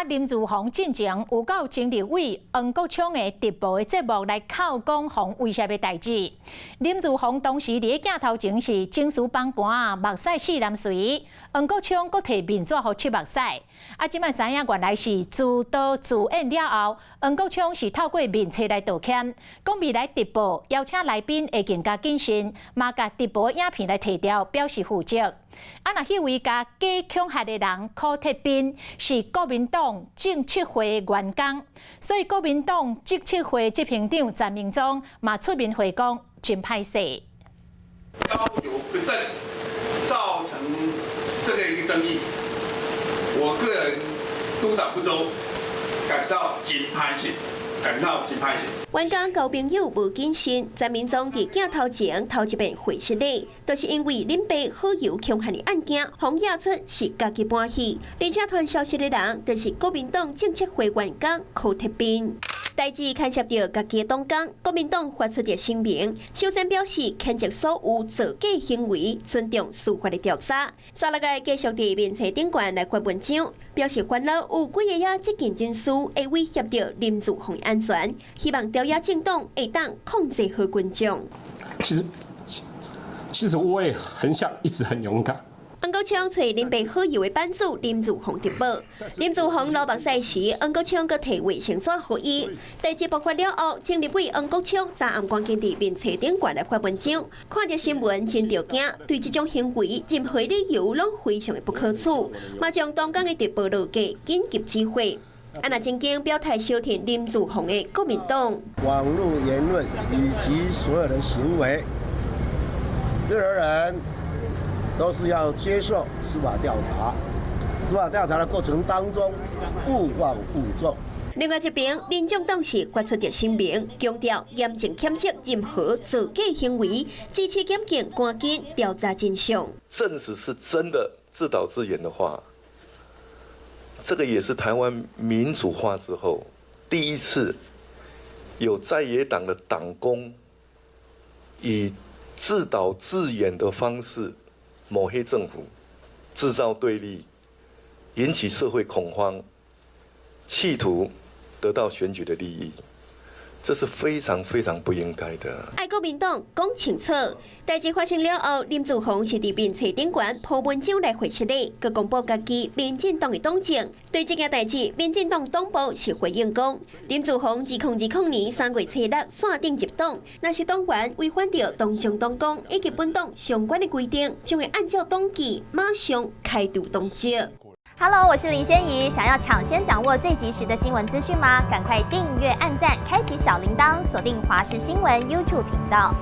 林志宏进前有到前立委黄国昌的直播的节目来口讲防威胁的代志。林志宏当时伫镜头前是情绪崩盘，目屎四淋水。黄国昌阁摕面纸互拭目屎。即摆知影原来是自导自演了后，黄国昌是透过面册来道歉，讲未来直播邀请来宾会更加谨慎，嘛甲直播影片来摕掉，表示负责。若迄位甲假恐吓的人柯铁斌是国民党政策会的员工，所以国民党政策会执行长陈明忠嘛出面回讲，真歹势。交友不慎，造成这个一个争议，我个人督导不周，感到真歹势。员工交朋友无谨慎，陈明忠伫镜头前头一遍回失礼，就是因为林爸好友恐吓的案件，洪亚出是家己搬去，而且传消息的人就是国民党政策会员工柯铁斌。代志牵涉到家己的党工，国民党发出的声明，首先表示谴责所有造假行为，尊重司法的调查。沙拉个继续伫面册顶悬来发文章，表示烦恼有几个也接近证书会威胁到林志宏的安全，希望调查政党会当控制好群众。其实我也很想一直很勇敢。黄国昌找林爸好友的班主林志宏直播，林志宏流目屎时，黄国昌阁摕卫生纸给伊。代志爆发了后，前立委黄国昌昨暗赶紧伫面册顶悬来发文章，看到新闻真着惊，对这种行为任何理由拢非常的不可取，嘛将当天的直播落架紧急指挥。若曾经表态小挺林志宏的国民党，网络言论以及所有的行为，任何人都是要接受司法调查。司法调查的过程当中，勿忘勿重。另外一边，民众党是发出的声明，强调严正谴责任何造假行为，支持检警赶紧调查真相。证实是真的自导自演的话，这个也是台湾民主化之后第一次有在野党的党工以自导自演的方式抹黑政府，制造对立，引起社会恐慌，企图得到选举的利益，这是非常非常不应该的。爱国民党讲清楚，代志发生了后，林志宏是伫面册顶悬铺文章来回失礼，佮公布家己民进党的党政。对这件代志，民进党党部是回应讲，林志宏2020年3月7日线顶入党，若是党员违反到党章党纲以及本党相关的规定，将会按照党纪马上开除党籍。Hello， 我是林仙怡。想要抢先掌握最及时的新闻资讯吗？赶快订阅、按赞、开启小铃铛，锁定华视新闻 YouTube 频道。